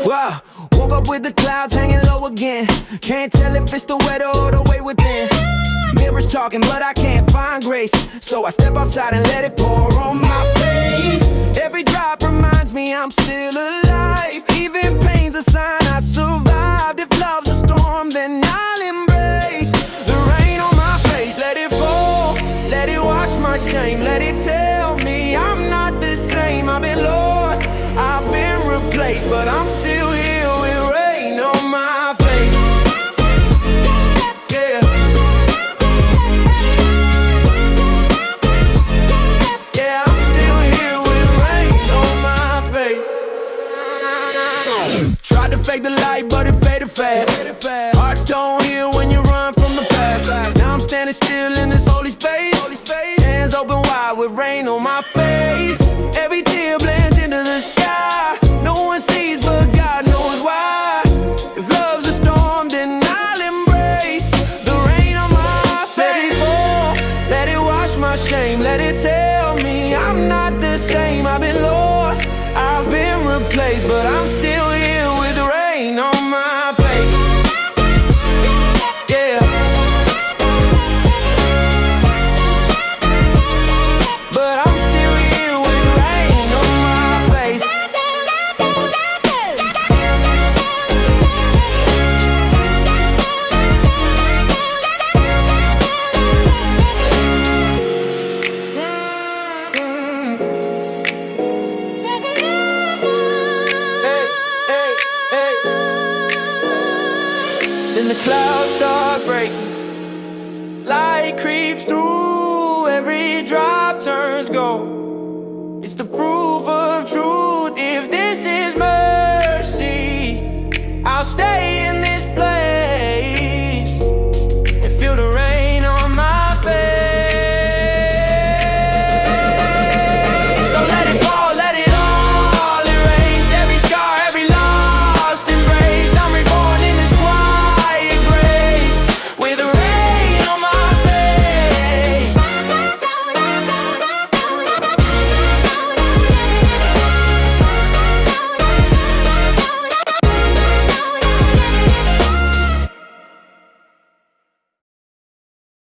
Wow, woke up with the clouds hanging low again. Can't tell if it's the weather or the way within. Mirrors talking, but I can't find grace. So I step outside and let it pour on my face. Every drop reminds me I'm still alive. Even pain's a sign I survived. If love's a storm, then I'll embrace the rain on my face. Let it fall, let it wash my shame. Let it tell me I'm not the same. I've been lost, I've been replaced, but I'm still here with rain on my face. Yeah. Yeah, I'm still here with rain on my face. Tried to fake the light, but it faded fast. Hearts don't heal when you run from the past. Now I'm standing still in this holy space. Hands open wide with rain on my face. Every tear blends into the sky. No one sees, but God knows why. If love's a storm, then I'll embrace the rain on my face. Let it fall, let it wash my shame. Let it tell me I'm not the same. I've been lost, I've been replaced, but I'm still here with rain on my face. Yeah. But I'm still here with rain on my face. Then the clouds start breaking, light creeps through